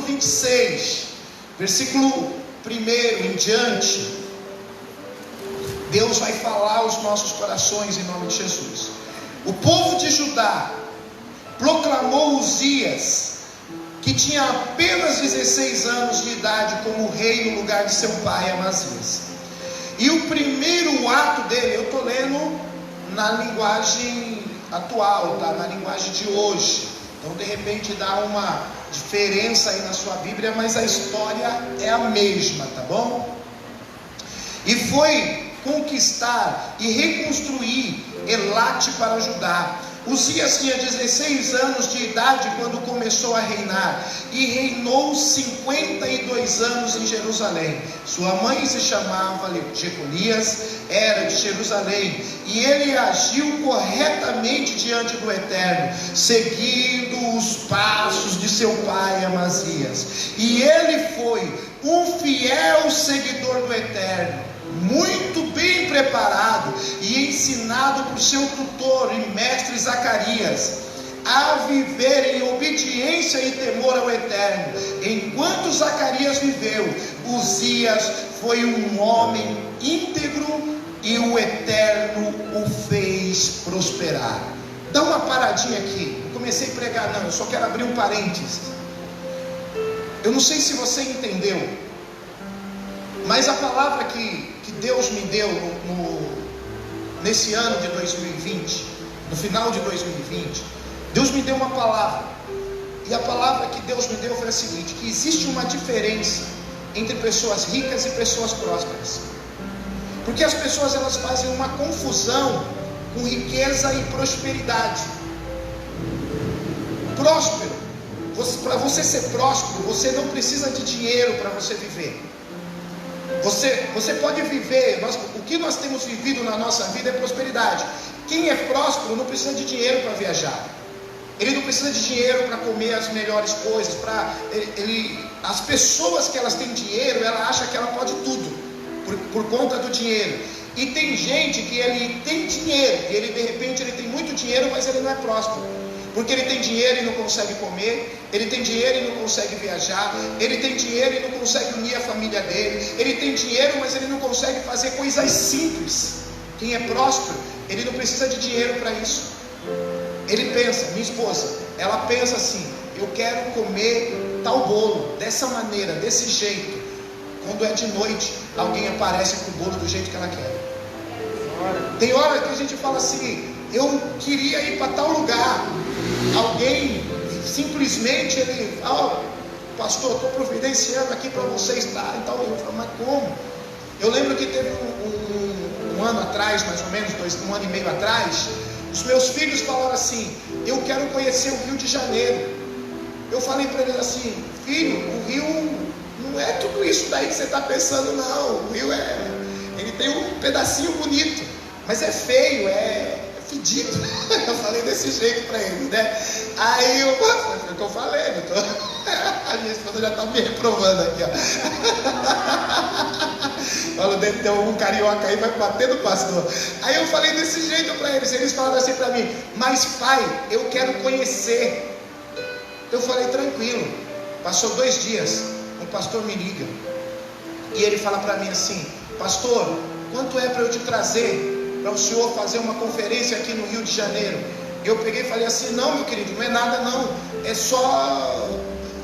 26, versículo 1 em diante, Deus vai falar aos nossos corações em nome de Jesus. O povo de Judá proclamou Uzias, que tinha apenas 16 anos de idade, como rei no lugar de seu pai Amazias. E o primeiro ato dele, eu estou lendo na linguagem atual, tá? Na linguagem de hoje. Então de repente dá uma diferença aí na sua Bíblia, mas a história é a mesma, tá bom? E foi conquistar e reconstruir Elate para Judá. Uzias tinha 16 anos de idade quando começou a reinar, e reinou 52 anos em Jerusalém. Sua mãe se chamava Jeconias, era de Jerusalém, e ele agiu corretamente diante do Eterno, seguindo os passos de seu pai Amazias. E ele foi um fiel seguidor do Eterno, muito bem preparado e ensinado por seu tutor e mestre Zacarias a viver em obediência e temor ao Eterno. Enquanto Zacarias viveu, Uzias foi um homem íntegro e o Eterno o fez prosperar. Dá uma paradinha aqui. Eu comecei a pregar, não, eu só quero abrir um parênteses. Eu não sei se você entendeu, mas a palavra que Deus me deu nesse ano de 2020, no final de 2020, Deus me deu uma palavra, e a palavra que Deus me deu foi a seguinte: que existe uma diferença entre pessoas ricas e pessoas prósperas, porque as pessoas elas fazem uma confusão com riqueza e prosperidade. Próspero, para você ser próspero, você não precisa de dinheiro para você viver. Você pode viver, o que nós temos vivido na nossa vida é prosperidade. Quem é próspero não precisa de dinheiro para viajar, ele não precisa de dinheiro para comer as melhores coisas. As pessoas que elas têm dinheiro, ela acha que ela pode tudo, por conta do dinheiro. E tem gente que ele tem dinheiro, e ele de repente ele tem muito dinheiro, mas ele não é próspero, porque ele tem dinheiro e não consegue comer, ele tem dinheiro e não consegue viajar, ele tem dinheiro e não consegue unir a família dele, ele tem dinheiro, mas ele não consegue fazer coisas simples. Quem é próspero, ele não precisa de dinheiro para isso. Ele pensa, minha esposa, ela pensa assim: eu quero comer tal bolo, dessa maneira, desse jeito. Quando é de noite, alguém aparece com o bolo do jeito que ela quer. Tem hora que a gente fala assim: eu queria ir para tal lugar. Alguém simplesmente pastor, estou providenciando aqui para você estar e tal. Eu falo, mas como? Eu lembro que teve um ano atrás, mais ou menos, um ano e meio atrás, os meus filhos falaram assim: eu quero conhecer o Rio de Janeiro. Eu falei para eles assim: filho, o Rio não é tudo isso daí que você está pensando, não. O Rio ele tem um pedacinho bonito, mas é feio, é fedido. Eu falei desse jeito para eles, né? Aí eu falei, a minha esposa já está me reprovando aqui, ó. Falo, deve ter algum carioca aí, vai bater no pastor. Aí eu falei desse jeito para eles. Eles falaram assim para mim: mas pai, eu quero conhecer. Eu falei, tranquilo. Passou 2 dias, o pastor me liga e ele fala para mim assim: pastor, quanto é para eu te trazer para o senhor fazer uma conferência aqui no Rio de Janeiro? Eu peguei e falei assim: não, meu querido, não é nada não, é só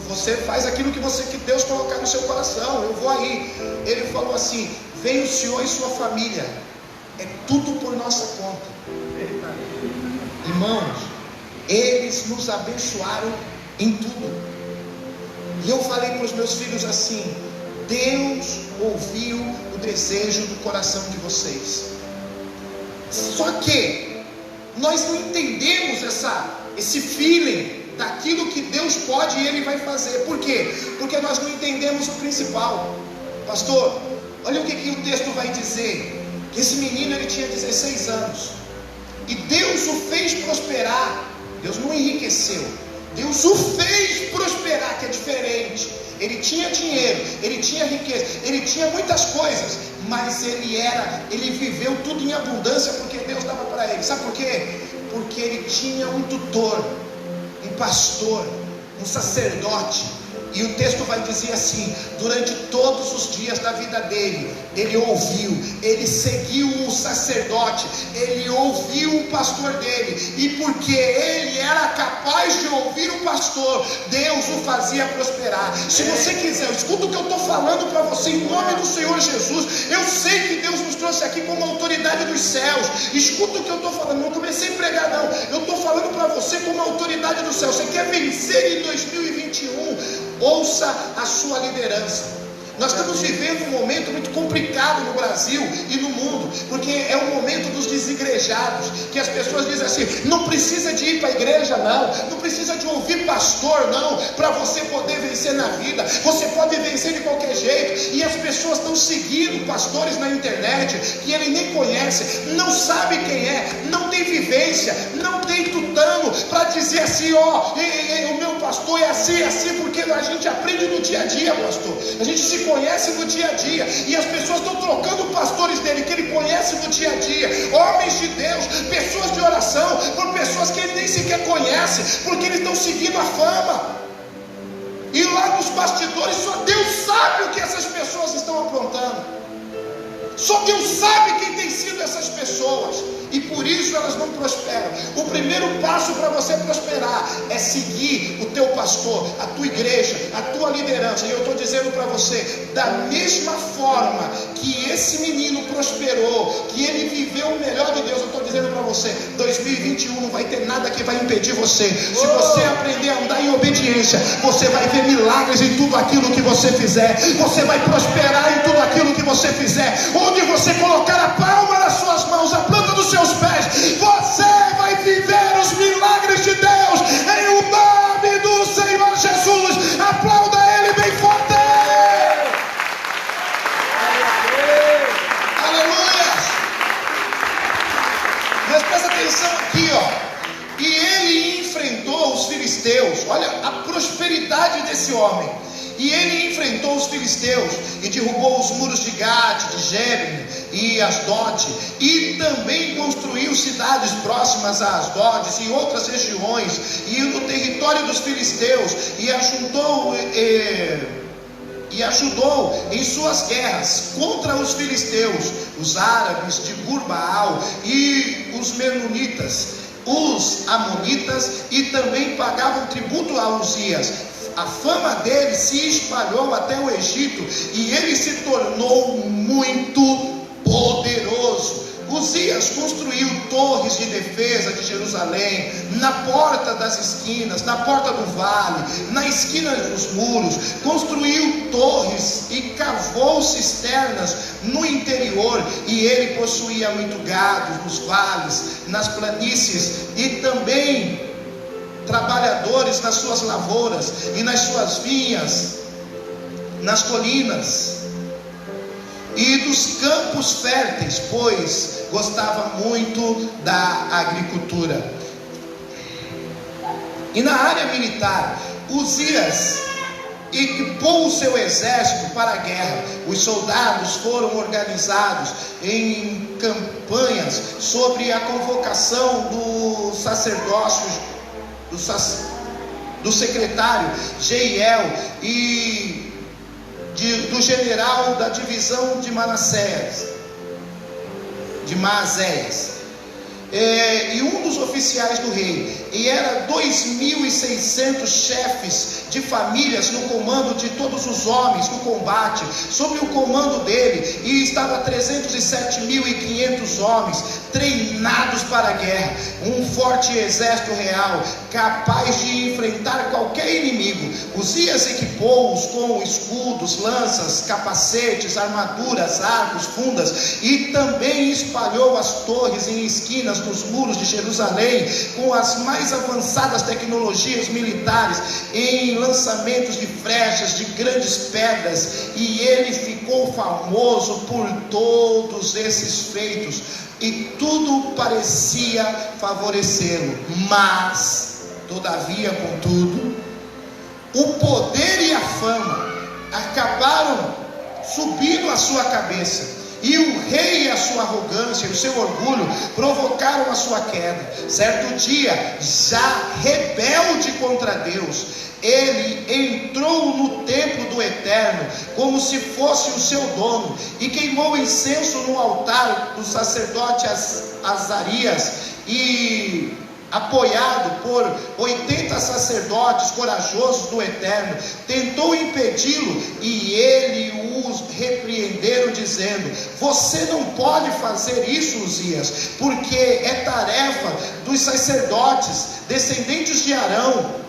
você faz aquilo que Deus colocar no seu coração, eu vou aí. Ele falou assim: vem o senhor e sua família, é tudo por nossa conta. Irmãos, eles nos abençoaram em tudo. E eu falei para os meus filhos assim: Deus ouviu o desejo do coração de vocês. Só que nós não entendemos esse feeling daquilo que Deus pode e Ele vai fazer. Por quê? Porque nós não entendemos o principal. Pastor, olha o que o texto vai dizer: que esse menino ele tinha 16 anos e Deus o fez prosperar. Deus não enriqueceu, Deus o fez prosperar, que é diferente. Ele tinha dinheiro, ele tinha riqueza, ele tinha muitas coisas, mas ele viveu tudo em abundância, porque Deus dava para ele. Sabe por quê? Porque ele tinha um tutor, um pastor, um sacerdote, E o texto vai dizer assim: durante todos os dias da vida dele, ele ouviu, ele seguiu o sacerdote, ele ouviu o pastor dele, e porque ele era capaz de ouvir o pastor, Deus o fazia prosperar. Se você quiser, escuta o que eu estou falando para você em nome do Senhor Jesus. Eu sei que Deus nos trouxe aqui como autoridade dos céus. Escuta o que eu estou falando, não comecei a pregar não, eu estou falando para você como autoridade do céu. Você quer vencer em 2021? Ouça a sua liderança. Nós estamos vivendo um momento muito complicado no Brasil e no mundo, porque é o momento dos desigrejados, que as pessoas dizem assim: não precisa de ir para a igreja não precisa de ouvir pastor não, para você poder vencer na vida, você pode vencer de qualquer jeito. E as pessoas estão seguindo pastores na internet, que ele nem conhece, não sabe quem é, não tem vivência, não tem tutano, para dizer assim: ó, o meu pastor é assim, porque a gente aprende no dia a dia, pastor, a gente se conhece no dia a dia, e as pessoas estão trocando pastores dele, que ele conhece no dia a dia, homens de Deus, pessoas de oração, por pessoas que ele nem sequer conhece, porque eles estão seguindo a fama, e lá nos bastidores só Deus sabe o que essas pessoas estão aprontando, só Deus sabe quem tem sido essas pessoas, e por isso elas não prosperam. O primeiro passo para você prosperar é seguir o teu pastor, a tua igreja, a tua liderança. E eu estou dizendo para você, da mesma forma que esse menino prosperou, que ele viveu o melhor de Deus, eu estou dizendo para você, 2021 não vai ter nada que vai impedir você. Se você aprender a andar em obediência, você vai ver milagres em tudo aquilo que você fizer, você vai prosperar em tudo aquilo que você fizer. Onde você colocar a palma nas suas mãos, a planta dos seus pés, você vai viver os milagres de Deus, em o nome do Senhor Jesus. Aplauda Ele bem forte. Aleluia. Mas presta atenção aqui, ó. E ele enfrentou os filisteus. Olha a prosperidade desse homem. E ele enfrentou os filisteus e derrubou os muros de Gate, de Jebim e Asdote, e também construiu cidades próximas a Asdodes e outras regiões, e no território dos filisteus, e ajudou em suas guerras contra os filisteus, os árabes de Gur-Baal e os menonitas, os amonitas, e também pagavam tributo a Uzias. A fama dele se espalhou até o Egito, e ele se tornou muito poderoso. Uzias construiu torres de defesa de Jerusalém, na porta das esquinas, na porta do vale, na esquina dos muros, construiu torres e cavou cisternas no interior, e ele possuía muito gado nos vales, nas planícies, e também trabalhadores nas suas lavouras e nas suas vinhas, nas colinas e dos campos férteis, pois gostava muito da agricultura. E na área militar, Uzias equipou o seu exército para a guerra. Os soldados foram organizados em campanhas sobre a convocação do sacerdócio, do secretário Jeiel e do general da divisão de Maazéias, e um dos oficiais do rei, e era 2.600 chefes de famílias no comando de todos os homens no combate, sob o comando dele, e estava 307.500 homens treinados para a guerra, um forte exército real, capaz de enfrentar qualquer inimigo. Uzias equipou-os com escudos, lanças, capacetes, armaduras, arcos, fundas, e também espalhou as torres em esquinas dos muros de Jerusalém, com as mais avançadas tecnologias militares, em lançamentos de flechas, de grandes pedras, e ele ficou famoso por todos esses feitos, e tudo parecia favorecê-lo. Mas, todavia, contudo, o poder e a fama acabaram subindo à sua cabeça, E o rei e a sua arrogância e o seu orgulho provocaram a sua queda. Certo dia, já rebelde contra Deus, ele entrou no templo do Eterno como se fosse o seu dono e queimou incenso no altar do sacerdote Azarias, e apoiado por 80 sacerdotes corajosos do Eterno, tentou impedi-lo, e ele os repreenderam dizendo: você não pode fazer isso, Uzias, porque é tarefa dos sacerdotes, descendentes de Arão,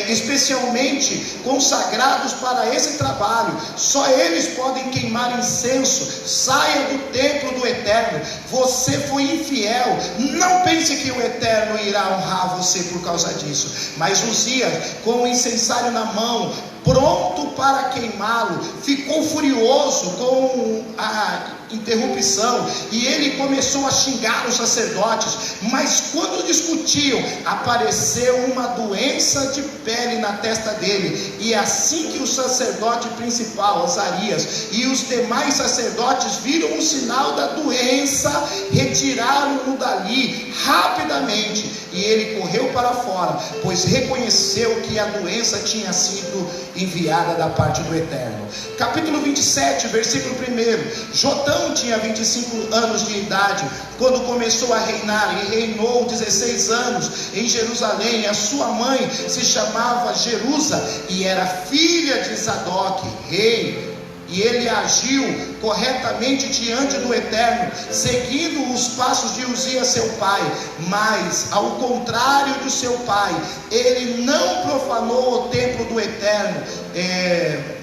especialmente consagrados para esse trabalho. Só eles podem queimar incenso. Saia do templo do Eterno. Você foi infiel. Não pense que o Eterno irá honrar você por causa disso. Mas Uzias, com o incensário na mão, pronto para queimá-lo, ficou furioso com a interrupção, e ele começou a xingar os sacerdotes. Mas quando discutiam, apareceu uma doença de pele na testa dele, e assim que o sacerdote principal, Azarias, e os demais sacerdotes viram o sinal da doença, retiraram-no dali rapidamente, e ele correu para fora, pois reconheceu que a doença tinha sido enviada da parte do Eterno. Capítulo 27, versículo 1. Jotão tinha 25 anos de idade quando começou a reinar, e reinou 16 anos em Jerusalém. A sua mãe se chamava Jerusa e era filha de Zadok, rei. E ele agiu corretamente diante do Eterno, seguindo os passos de Uzias seu pai. Mas, ao contrário do seu pai, ele não profanou o templo do Eterno.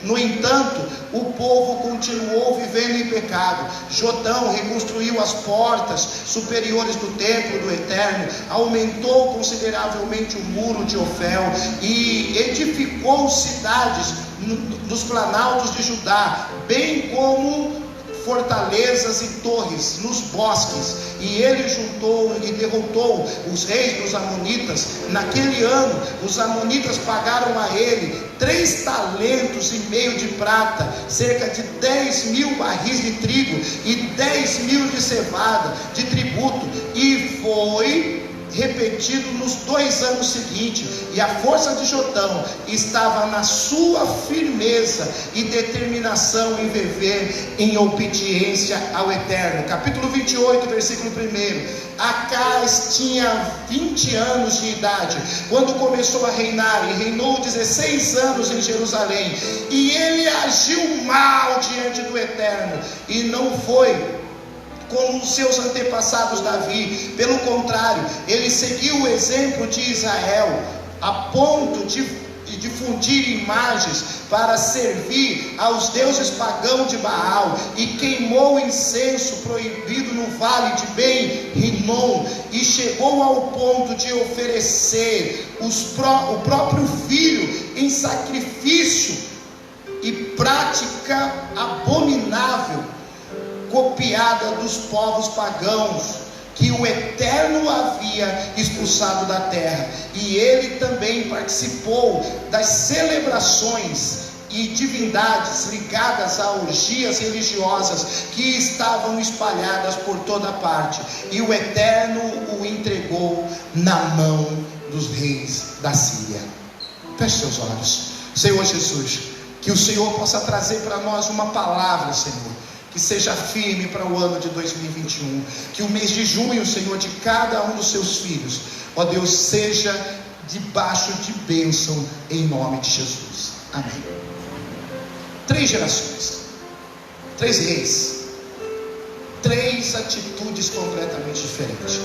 No entanto, o povo continuou vivendo em pecado. Jotão reconstruiu as portas superiores do templo do Eterno, aumentou consideravelmente o muro de Ofel e edificou cidades nos planaltos de Judá, bem como fortalezas e torres nos bosques. E ele juntou e derrotou os reis dos amonitas. Naquele ano, os amonitas pagaram a ele 3,5 talentos de prata, cerca de 10.000 barris de trigo e 10.000 de cevada de tributo, e foi repetido nos 2 anos seguintes. E a força de Jotão estava na sua firmeza e determinação em viver em obediência ao Eterno. Capítulo 28, versículo 1. Acaz tinha 20 anos de idade quando começou a reinar, e reinou 16 anos em Jerusalém. E ele agiu mal diante do Eterno, e não foi como os seus antepassados Davi. Pelo contrário, ele seguiu o exemplo de Israel, a ponto de difundir imagens para servir aos deuses pagãos de Baal, e queimou incenso proibido no vale de Ben-Rinom, e chegou ao ponto de oferecer o próprio filho em sacrifício, e prática abominável, copiada dos povos pagãos que o Eterno havia expulsado da terra. E ele também participou das celebrações e divindades ligadas a orgias religiosas que estavam espalhadas por toda parte, e o Eterno o entregou na mão dos reis da Síria. Feche seus olhos. Senhor Jesus, que o Senhor possa trazer para nós uma palavra, Senhor, que seja firme para o ano de 2021, que o mês de junho, Senhor, de cada um dos seus filhos, ó Deus, seja debaixo de bênção, em nome de Jesus, amém. 3 gerações, 3 reis, 3 atitudes completamente diferentes.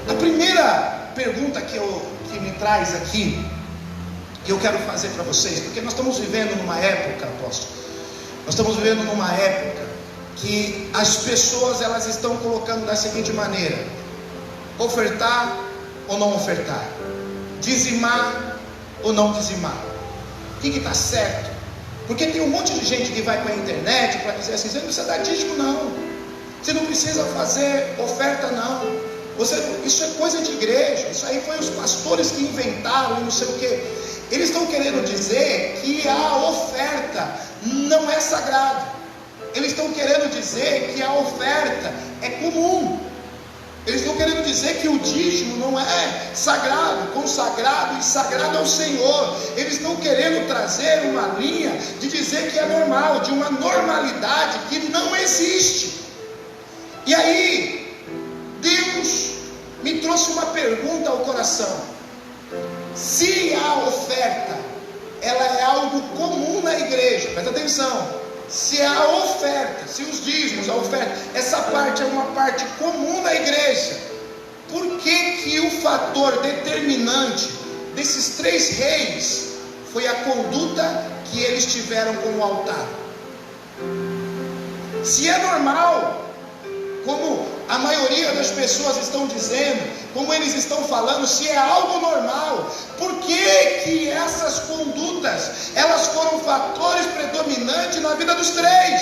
A primeira pergunta que me traz aqui, e eu quero fazer para vocês, porque nós estamos vivendo numa época, apóstolo, nós estamos vivendo numa época que as pessoas, elas estão colocando da seguinte maneira: ofertar ou não ofertar, dizimar ou não dizimar. O que está certo? Porque tem um monte de gente que vai para a internet para dizer assim: você não precisa dar dízimo não, você não precisa fazer oferta não, isso é coisa de igreja, isso aí foi os pastores que inventaram e não sei o que. Eles estão querendo dizer que a oferta não é sagrada. Eles estão querendo dizer que a oferta é comum. Eles estão querendo dizer que o dízimo não é sagrado, consagrado e sagrado ao Senhor. Eles estão querendo trazer uma linha de dizer que é normal, de uma normalidade que não existe. E aí, Deus me trouxe uma pergunta ao coração. Se a oferta, ela é algo comum na igreja, presta atenção. Se a oferta, se os dízimos, a oferta, essa parte é uma parte comum na igreja, por que o fator determinante desses 3 reis foi a conduta que eles tiveram com o altar? Se é normal, como a maioria das pessoas estão dizendo, como eles estão falando, se é algo normal, por que essas condutas, elas foram fatores predominantes na vida dos 3?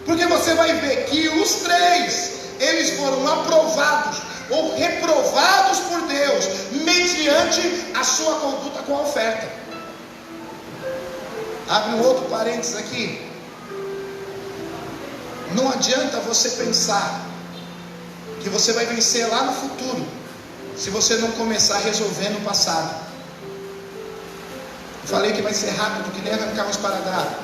Porque você vai ver que os 3, eles foram aprovados ou reprovados por Deus, mediante a sua conduta com a oferta. Abre um outro parênteses aqui. Não adianta você pensar que você vai vencer lá no futuro, se você não começar a resolver no passado. Eu falei que vai ser rápido, que nem arrancar um esparadrapo.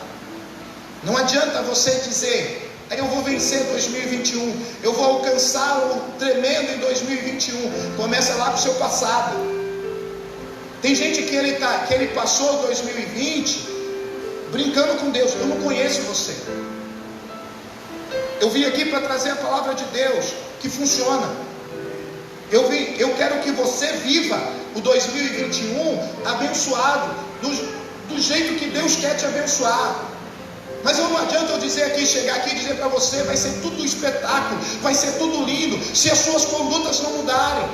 Não adianta você dizer, eu vou vencer 2021, eu vou alcançar o tremendo em 2021. Começa lá para o seu passado. Tem gente que ele passou 2020 brincando com Deus. Eu não conheço você. Eu vim aqui para trazer a palavra de Deus que funciona. Eu quero que você viva o 2021 abençoado, do jeito que Deus quer te abençoar. Mas não adianta eu dizer aqui, chegar aqui e dizer para você, vai ser tudo espetáculo, vai ser tudo lindo, se as suas condutas não mudarem.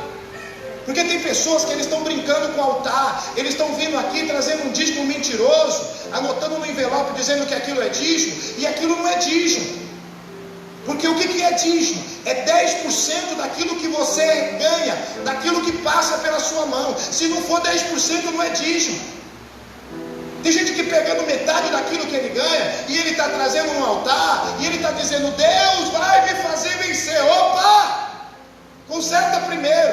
Porque tem pessoas que eles estão brincando com o altar, eles estão vindo aqui trazendo um dízimo mentiroso, anotando no envelope dizendo que aquilo é dízimo, e aquilo não é dízimo. Porque o que é dízimo? É 10% daquilo que você ganha, daquilo que passa pela sua mão. Se não for 10%, não é dízimo. Tem gente que pegando metade daquilo que ele ganha, e ele está trazendo um altar, e ele está dizendo, Deus vai me fazer vencer. Opa! Conserta primeiro.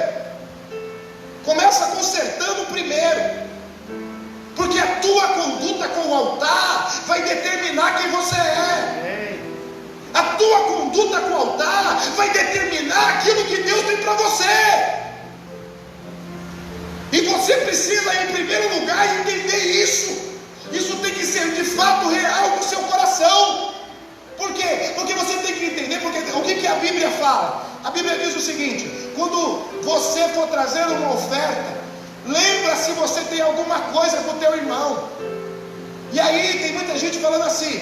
Começa consertando primeiro. Porque a tua conduta com o altar vai determinar quem você é. A tua conduta com o altar vai determinar aquilo que Deus tem para você. E você precisa, em primeiro lugar, entender isso. Isso tem que ser de fato real no seu coração. Por quê? Porque você tem que entender, porque o que a Bíblia fala? A Bíblia diz o seguinte: quando você for trazer uma oferta, lembra se você tem alguma coisa com o teu irmão. E aí tem muita gente falando assim,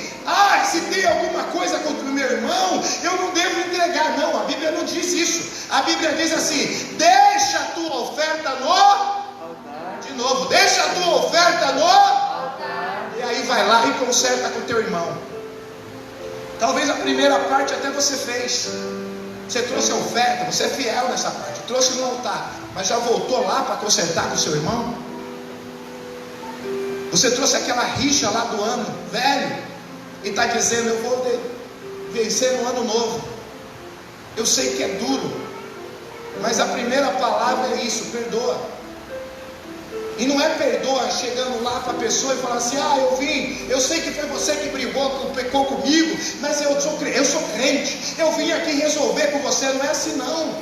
se tem alguma coisa contra o meu irmão, eu não devo entregar. Não, a Bíblia não diz isso. A Bíblia diz assim, deixa a tua oferta no altar. De novo, deixa a tua oferta no altar. E aí vai lá e conserta com o teu irmão. Talvez a primeira parte até você fez. Você trouxe a oferta, você é fiel nessa parte, trouxe no altar, mas já voltou lá para consertar com o seu irmão? Você trouxe aquela rixa lá do ano velho e está dizendo, eu vou vencer no ano novo. Eu sei que é duro, mas a primeira palavra é isso, perdoa. E não é perdoa chegando lá para a pessoa e falar assim, eu sei que foi você que pecou comigo, mas eu sou crente, eu vim aqui resolver com você. Não é assim não.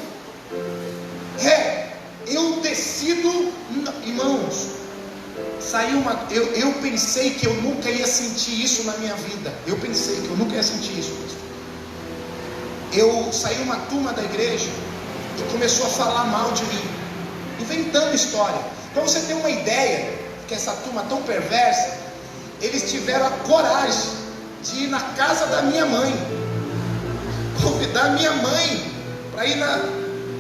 Eu decido, irmãos. Eu pensei que eu nunca ia sentir isso na minha vida. Eu pensei que eu nunca ia sentir isso. Saiu uma turma da igreja e começou a falar mal de mim, inventando história. Para você ter uma ideia, que essa turma tão perversa, eles tiveram a coragem de ir na casa da minha mãe, convidar minha mãe para ir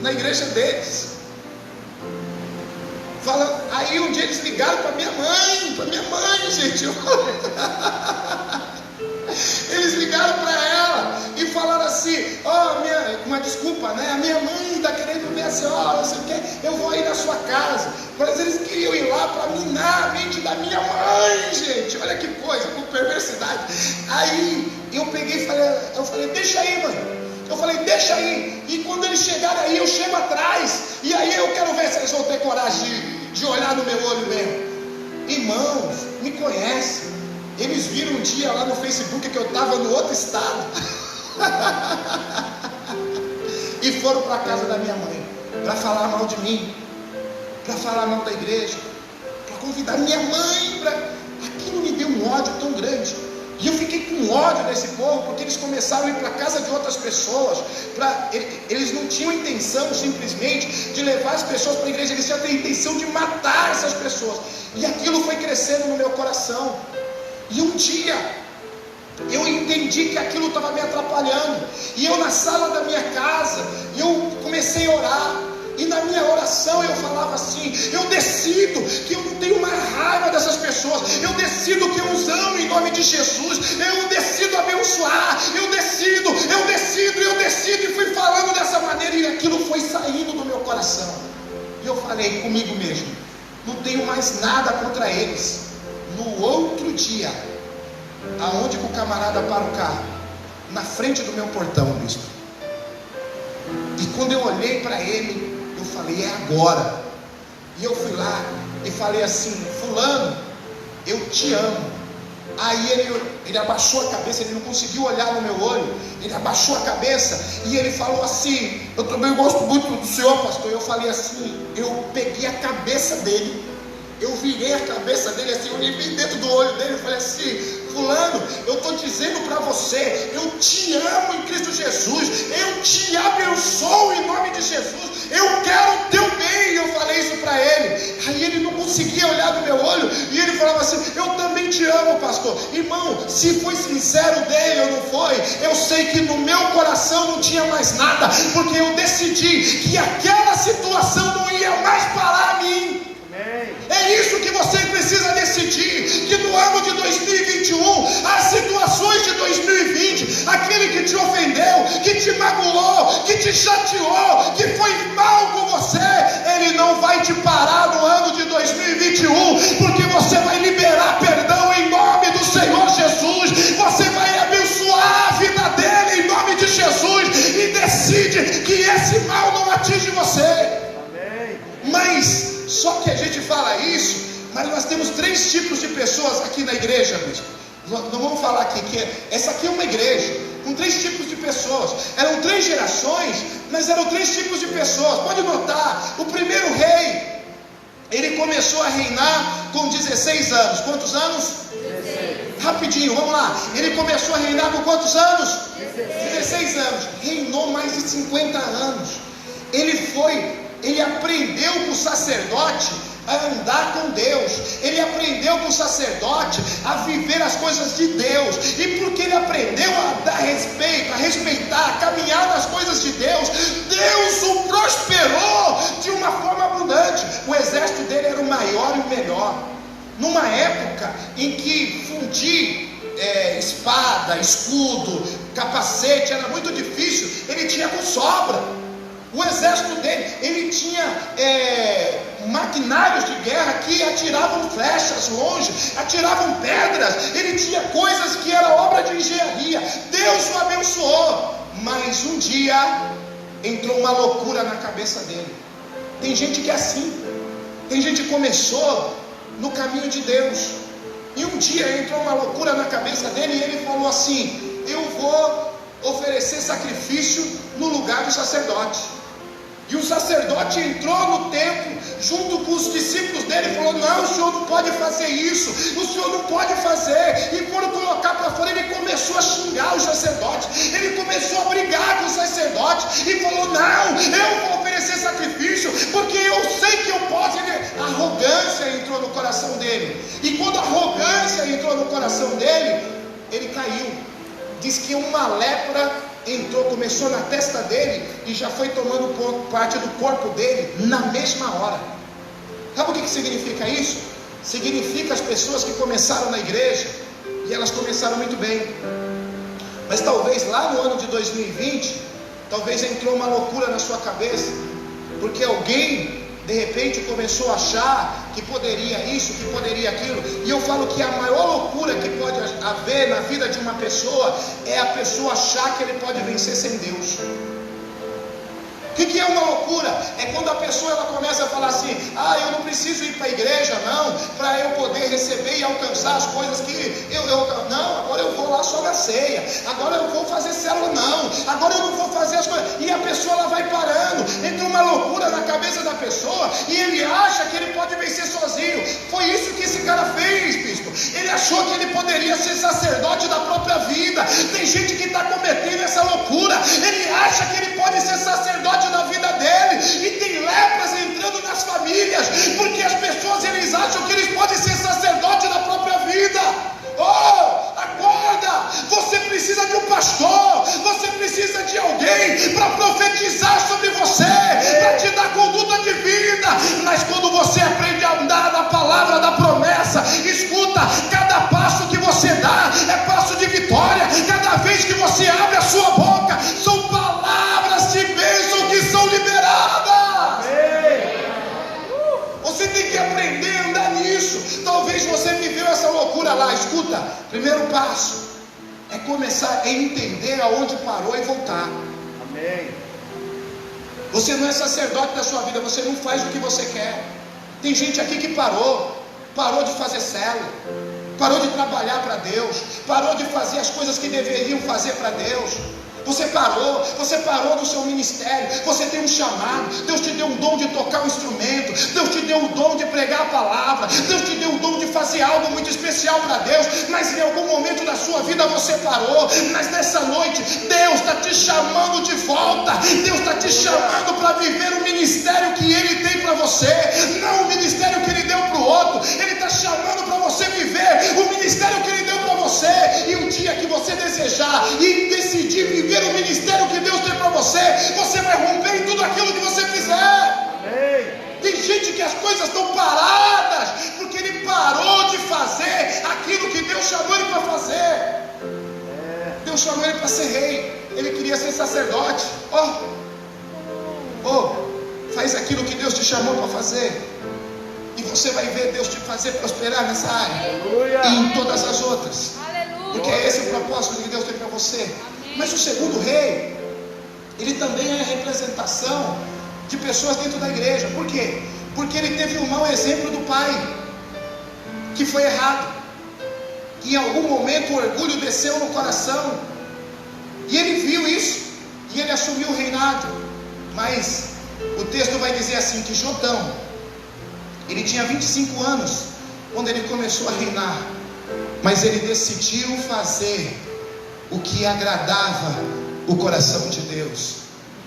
na igreja deles. Aí um dia eles ligaram para minha mãe, gente. Eles ligaram para ela e falaram assim, uma desculpa, né? A minha mãe está querendo ver a senhora, não sei o que, eu vou ir na sua casa. Mas eles queriam ir lá para minar a mente da minha mãe, gente. gente, olha que coisa, com perversidade. Aí eu peguei e falei, deixa aí, mãe. Eu falei, deixa aí. E quando eles chegarem aí, eu chego atrás. E aí eu quero ver se eles vão ter coragem de olhar no meu olho mesmo. Irmãos, me conhecem. Eles viram um dia lá no Facebook que eu estava no outro estado. E foram para a casa da minha mãe para falar mal de mim, para falar mal da igreja, para convidar minha mãe para... Aquilo me deu um ódio tão grande. E eu fiquei com ódio desse povo, porque eles começaram a ir para a casa de outras pessoas. Eles não tinham intenção simplesmente de levar as pessoas para a igreja, eles tinham a intenção de matar essas pessoas. E aquilo foi crescendo no meu coração. E um dia eu entendi que aquilo estava me atrapalhando. E eu, na sala da minha casa, eu comecei a orar. E na minha oração eu falava assim: eu decido que eu não tenho mais raiva dessas pessoas, eu decido que eu os amo em nome de Jesus, eu decido abençoar, eu decido, e fui falando dessa maneira, e aquilo foi saindo do meu coração. E eu falei comigo mesmo: não tenho mais nada contra eles. No outro dia, aonde o camarada para o carro? Na frente do meu portão, bispo. E quando eu olhei para ele, eu falei: é agora. E eu fui lá e falei assim: fulano, eu te amo. Aí ele abaixou a cabeça, ele não conseguiu olhar no meu olho, ele abaixou a cabeça e ele falou assim: eu também gosto muito do senhor, pastor. Eu falei assim, eu peguei a cabeça dele, eu virei a cabeça dele assim, eu olhei bem dentro do olho dele, eu falei assim: fulano, eu estou dizendo para você, eu te amo em Cristo Jesus, eu te abençoo em nome de Jesus, eu quero o teu bem. Eu falei isso para ele. Aí ele não conseguia olhar no meu olho, e ele falava assim: eu também te amo, pastor. Irmão, se foi sincero dele ou não foi, eu sei que no meu coração não tinha mais nada, porque eu decidi que aquela situação não ia mais parar a mim. É isso que você precisa decidir, que no ano de 2021, as situações de 2020, aquele que te ofendeu, que te magoou, que te chateou, que foi mal com você, ele não vai te parar no ano de 2021, porque você vai liberar perdão em nome do Senhor Jesus, você vai abençoar a vida dele em nome de Jesus, e decide que esse mal não atinge você. Mas só que a gente fala isso, mas nós temos 3 tipos de pessoas aqui na igreja, bispo. Não vamos falar aqui que essa aqui é uma igreja com 3 tipos de pessoas. Eram 3 gerações, mas eram 3 tipos de pessoas. Pode notar, o primeiro rei, ele começou a reinar com 16 anos. Quantos anos? 16. Rapidinho, vamos lá. Ele começou a reinar com quantos anos? 16 anos. Reinou mais de 50 anos. Ele aprendeu com o sacerdote a andar com Deus, ele aprendeu com o sacerdote a viver as coisas de Deus, e porque ele aprendeu a dar respeito, a respeitar, a caminhar nas coisas de Deus, Deus o prosperou de uma forma abundante. O exército dele era o maior e o melhor. Numa época em que fundir espada, escudo, capacete era muito difícil, ele tinha com sobra. O exército dele, ele tinha maquinários de guerra que atiravam flechas longe, atiravam pedras, ele tinha coisas que era obra de engenharia. Deus o abençoou, mas um dia entrou uma loucura na cabeça dele. Tem gente que é assim, tem gente que começou no caminho de Deus, e um dia entrou uma loucura na cabeça dele, e ele falou assim: eu vou oferecer sacrifício no lugar do sacerdote. E o sacerdote entrou no templo junto com os discípulos dele e falou: não, o senhor não pode fazer isso, o senhor não pode fazer. E foram colocar para fora. Ele começou a xingar os sacerdotes, ele começou a brigar com os sacerdotes e falou: não, eu vou oferecer sacrifício porque eu sei que eu posso. A arrogância entrou no coração dele, e quando a arrogância entrou no coração dele, ele caiu. Diz que uma lepra entrou, começou na testa dele e já foi tomando parte do corpo dele na mesma hora. Sabe o que significa isso? Significa as pessoas que começaram na igreja e elas começaram muito bem, mas talvez lá no ano de 2020, talvez entrou uma loucura na sua cabeça, porque alguém de repente começou a achar que poderia isso, que poderia aquilo. E eu falo que a maior loucura que pode haver na vida de uma pessoa é a pessoa achar que ele pode vencer sem Deus. O que é uma loucura? É quando a pessoa ela começa a falar assim: eu não preciso ir para a igreja não, para eu poder receber e alcançar as coisas que não, agora eu vou lá só na ceia, agora eu vou fazer célula não, agora eu não vou fazer as coisas. E a pessoa ela vai parando, entra uma loucura na cabeça da pessoa e ele acha que ele pode vencer sozinho. Foi isso que esse cara fez, bispo. Ele achou que ele poderia ser sacerdote da própria vida. Tem gente que está cometendo essa loucura. Ele acha que ele pode ser sacerdote da vida dele, e tem lepras entrando nas famílias, porque as pessoas eles acham que eles podem ser sacerdote da própria vida. Acorda! Você precisa de um pastor, você precisa de alguém para profetizar sobre você, para te dar conduta de vida. Mas quando você aprende a andar na palavra da promessa, escuta, cada passo que você dá é passo de vitória. Cada vez que você abre a sua boca, são palavras de bênção que são liberadas. Você tem que aprender a andar nisso. Talvez você viveu essa loucura lá. Escuta, primeiro passo é começar a entender aonde parou e voltar. Amém. Você não é sacerdote da sua vida, você não faz o que você quer. Tem gente aqui que parou de fazer célula, parou de trabalhar para Deus, parou de fazer as coisas que deveriam fazer para Deus. Você parou do seu ministério. Você tem um chamado. Deus te deu um dom de tocar um instrumento. Deus te deu o dom de pregar a palavra. Deus te deu o dom de fazer algo muito especial para Deus. Mas em algum momento da sua vida você parou. Mas nessa noite Deus está te chamando de volta. Deus está te chamando para viver o ministério que Ele tem para você, não o ministério que Ele deu para o outro. Ele está chamando para você viver o ministério que Ele deu para você. E o dia que você desejar e decidir viver o ministério que Deus tem para você, você vai romper em tudo aquilo que você fizer. Amém. Tem gente que as coisas estão paradas porque ele parou de fazer aquilo que Deus chamou ele para fazer. Deus chamou ele para ser rei, ele queria ser sacerdote. Faz aquilo que Deus te chamou para fazer, e você vai ver Deus te fazer prosperar nessa área. Aleluia. E em todas as outras. Aleluia. Porque é esse o propósito que Deus tem para você. Amém. Mas o segundo rei, ele também é a representação de pessoas dentro da igreja. Por quê? Porque ele teve um mau exemplo do pai, que foi errado, que em algum momento o orgulho desceu no coração, e ele viu isso, e ele assumiu o reinado. Mas o texto vai dizer assim, que Jotão, ele tinha 25 anos quando ele começou a reinar, mas ele decidiu fazer o que agradava o coração de Deus.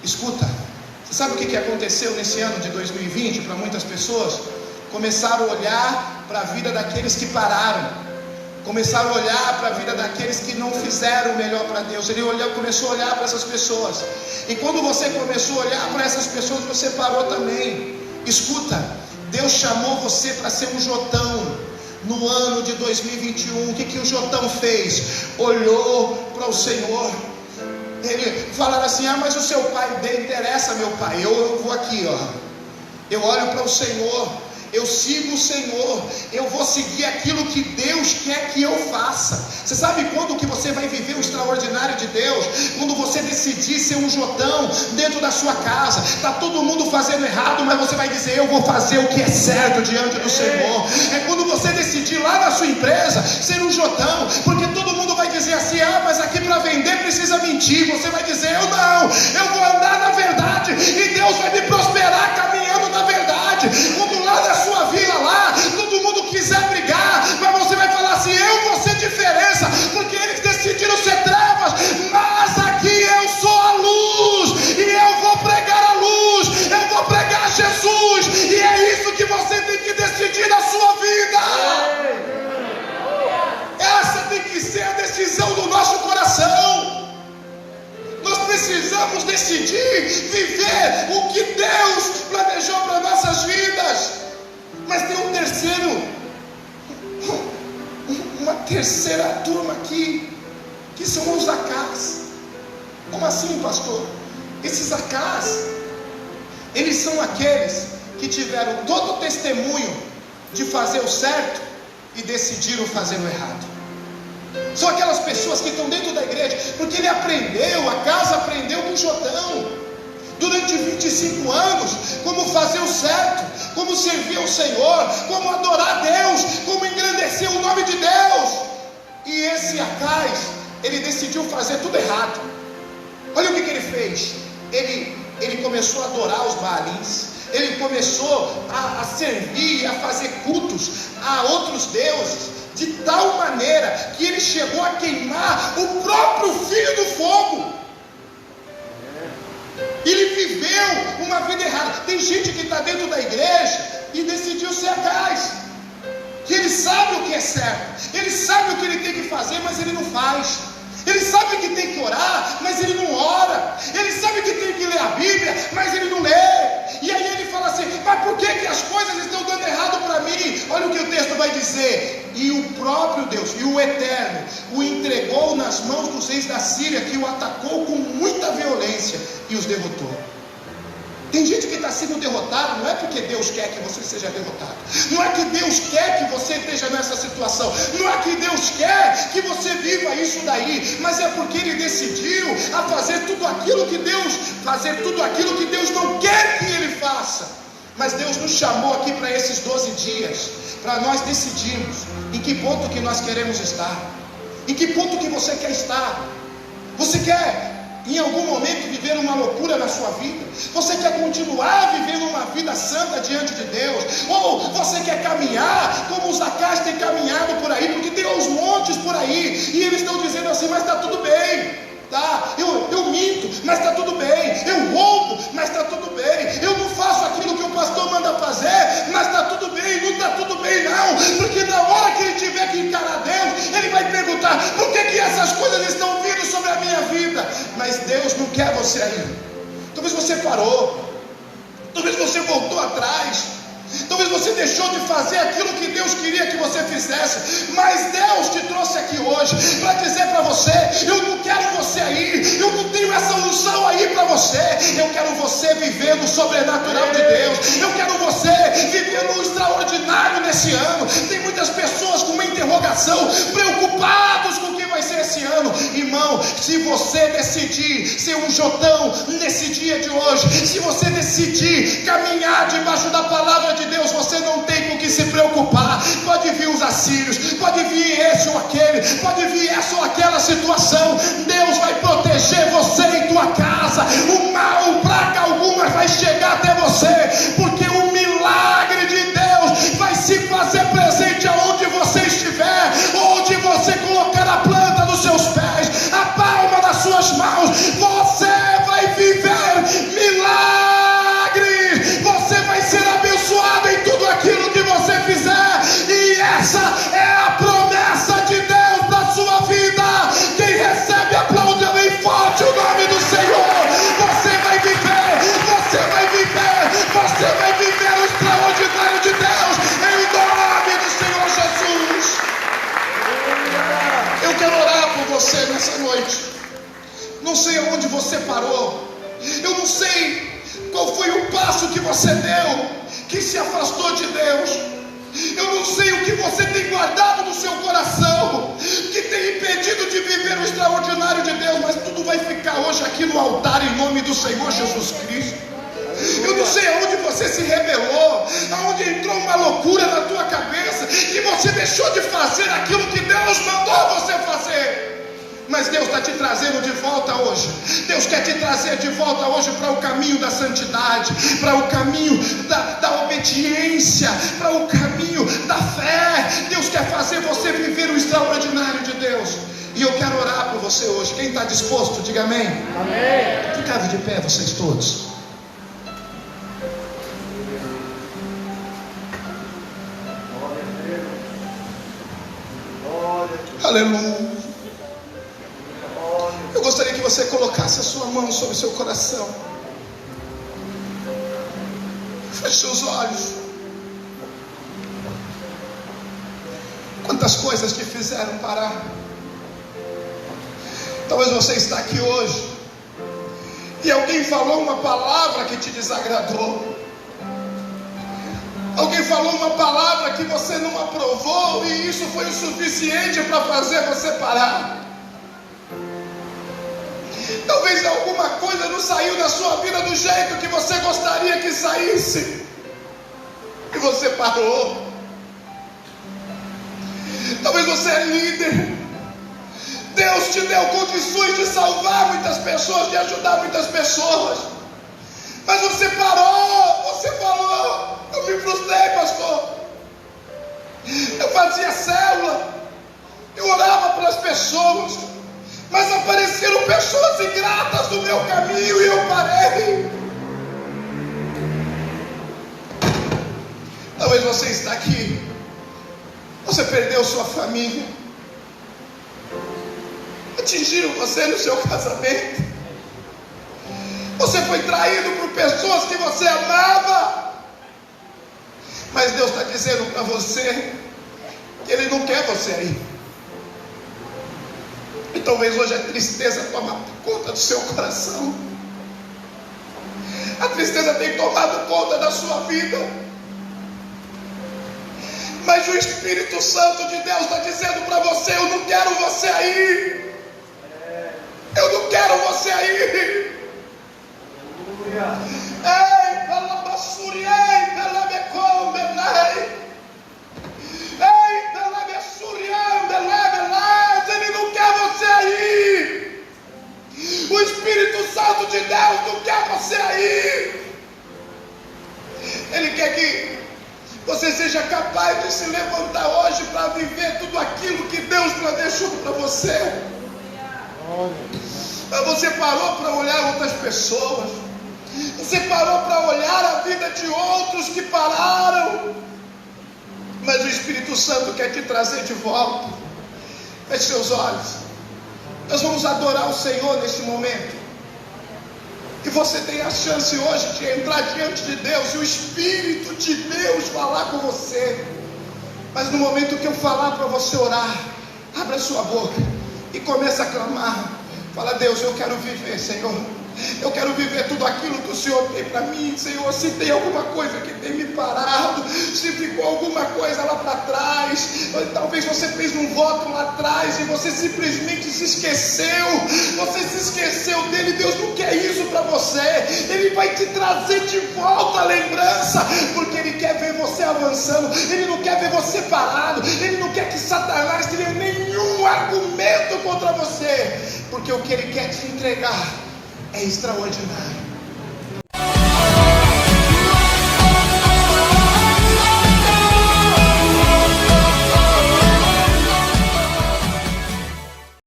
Escuta, você sabe o que aconteceu nesse ano de 2020 para muitas pessoas? Começaram a olhar para a vida daqueles que pararam, começaram a olhar para a vida daqueles que não fizeram o melhor para Deus. Ele começou a olhar para essas pessoas, e quando você começou a olhar para essas pessoas, você parou também. Escuta, Deus chamou você para ser um Jotão no ano de 2021. O que o Jotão fez? Olhou para o Senhor. Ele falaram assim: mas o seu pai, bem interessa, meu pai. Eu vou aqui, eu olho para o Senhor, eu sigo o Senhor, eu vou seguir aquilo que Deus quer que eu faça. Você sabe quando que você vai viver o extraordinário de Deus? Quando você decidir ser um Jotão dentro da sua casa. Está todo mundo fazendo errado, mas você vai dizer: eu vou fazer o que é certo diante do Senhor. É quando você decidir lá na sua empresa ser um Jotão, porque todo mundo vai dizer assim: mas aqui para vender precisa mentir. Você vai dizer: eu não, eu vou andar na verdade, e Deus vai me prosperar caminhando na verdade. Quando lá na sua vila lá, todo mundo quiser brigar, mas você vai falar assim: eu vou ser diferença, porque eles decidiram ser trevas, mas aqui eu sou a luz, e eu vou pregar a luz, eu vou pregar Jesus, e é isso que você tem que decidir na sua vida. Essa tem que ser a decisão do nosso coração. Nós precisamos decidir viver o que Deus planejou para nossas vidas. Mas tem uma terceira turma aqui, que são os Zacás. Como assim, pastor? Esses Zacás, eles são aqueles que tiveram todo o testemunho de fazer o certo e decidiram fazer o errado. São aquelas pessoas que estão dentro da igreja, porque ele aprendeu, a casa aprendeu com Jotão, durante 25 anos, como fazer o certo, como servir ao Senhor, como adorar a Deus, como engrandecer o nome de Deus. E esse Acais, ele decidiu fazer tudo errado. Olha o que ele fez. Ele começou a adorar os Baalins, ele começou a servir, a fazer cultos a outros deuses, de tal maneira que ele chegou a queimar o próprio filho do fogo. Ele viveu uma vida errada. Tem gente que está dentro da igreja e decidiu ser Acais, que ele sabe o que é certo, ele sabe o que ele tem que fazer, mas ele não faz. Ele sabe que tem que orar, mas ele não ora. Ele sabe que tem que ler a Bíblia, mas ele não lê. E aí ele fala assim: mas por que as coisas estão dando errado para mim? Olha o que o texto vai dizer: e o próprio Deus, e o Eterno, o entregou nas mãos dos reis da Síria, que o atacou com muita violência e os derrotou. Tem gente que está sendo derrotado, não é porque Deus quer que você seja derrotado, não é que Deus quer que você esteja nessa situação, não é que Deus quer que você viva isso daí, mas é porque Ele decidiu a fazer tudo aquilo que Deus não quer que Ele faça. Mas Deus nos chamou aqui para esses 12 dias, para nós decidirmos em que ponto que nós queremos estar, em que ponto que você quer estar. Você quer em algum momento viver uma loucura na sua vida? Você quer continuar vivendo uma vida santa diante de Deus? Ou você quer caminhar como os Acais têm caminhado por aí? Porque tem uns montes por aí e eles estão dizendo assim: mas está tudo bem, tá? Eu minto, mas está tudo bem. Eu roubo, mas está tudo bem. Eu não faço aquilo que o pastor manda fazer, mas está tudo bem. Não está tudo bem não, porque na hora que ele tiver que encarar Deus, ele vai perguntar: por que essas coisas estão vindo sobre a minha vida? Mas Deus não quer você aí. Talvez você parou, talvez você voltou atrás, talvez você deixou de fazer aquilo que Deus queria que você fizesse, mas Deus te trouxe aqui hoje para dizer para você: eu não quero você aí, eu não tenho essa unção aí para você. Eu quero você viver no sobrenatural de Deus, eu quero você viver no extraordinário nesse ano. Tem muitas pessoas com uma interrogação, preocupados com o que vai ser esse ano. Irmão, se você decidir ser um Jotão nesse dia de hoje, se você decidir caminhar debaixo da palavra de Deus, você não tem com o que se preocupar. Pode vir os assírios, pode vir esse ou aquele, pode vir essa ou aquela situação, Deus vai proteger você e tua casa. O mal, praga alguma vai chegar até você, porque o milagre de Deus vai se fazer presente aonde você estiver, onde você colocar a planta dos seus pés, a palma das suas mãos, você vai viver milagres, você vai ser abençoado em tudo aquilo que você fizer, e essa é a promessa de Deus para sua vida. Quem recebe, aplaude bem forte o nome do Senhor. Você vai viver, você vai viver, você vai viver o extraordinário de Deus, em nome do Senhor Jesus. Eu quero orar por você nessa noite. Não sei aonde você parou, eu não sei qual foi o passo que você deu, que se afastou de Deus. Eu não sei o que você tem guardado no seu coração, que tem impedido de viver o extraordinário de Deus, mas tudo vai ficar hoje aqui no altar, em nome do Senhor Jesus Cristo. Eu não sei aonde você se rebelou, aonde entrou uma loucura na tua cabeça, que você deixou de fazer aquilo que Deus mandou você fazer. Mas Deus está te trazendo de volta hoje. Deus quer te trazer de volta hoje para o caminho da santidade, para o caminho da obediência, para o caminho da fé. Deus quer fazer você viver o extraordinário de Deus. E eu quero orar por você hoje. Quem está disposto, diga amém. Amém. Ficava de pé vocês todos. Aleluia. Eu gostaria que você colocasse a sua mão sobre o seu coração. Feche seus olhos. Quantas coisas te fizeram parar? Talvez você está aqui hoje e alguém falou uma palavra que te desagradou. Alguém falou uma palavra que você não aprovou e isso foi o suficiente para fazer você parar. Talvez alguma coisa não saiu da sua vida do jeito que você gostaria que saísse e você parou. Talvez você é líder, Deus te deu condições de salvar muitas pessoas, de ajudar muitas pessoas, mas você parou. Você falou: eu me frustrei, pastor. Eu fazia célula, eu orava pelas pessoas, mas apareceram pessoas ingratas no meu caminho e eu parei. Talvez você está aqui, você perdeu sua família, atingiram você no seu casamento, você foi traído por pessoas que você amava, mas Deus está dizendo para você que Ele não quer você aí. E talvez hoje a tristeza tome conta do seu coração, a tristeza tem tomado conta da sua vida, mas o Espírito Santo de Deus está dizendo para você: eu não quero você aí, eu não quero você aí. Ei, pela bassuriei, pela becombenai, ei, pela bessuriam, belá, Ele não quer você aí. O Espírito Santo de Deus não quer você aí. Ele quer que você seja capaz de se levantar hoje para viver tudo aquilo que Deus planejou para você. Mas você parou para olhar outras pessoas, você parou para olhar a vida de outros que pararam, mas o Espírito Santo quer te trazer de volta. Feche seus olhos. Nós vamos adorar o Senhor nesse momento. E você tem a chance hoje de entrar diante de Deus e o Espírito de Deus falar com você. Mas no momento que eu falar para você orar, abra sua boca e comece a clamar. Fala: Deus, eu quero viver, Senhor. Eu quero viver tudo aquilo que o Senhor tem para mim, Senhor. Se tem alguma coisa que tem me parado, se ficou alguma coisa lá para trás, talvez você fez um voto lá atrás e você simplesmente se esqueceu. Você se esqueceu dele. Deus não quer isso para você. Ele vai te trazer de volta a lembrança, porque Ele quer ver você avançando. Ele não quer ver você parado. Ele não quer que Satanás tenha nenhum argumento contra você, porque o que Ele quer te entregar é extraordinário.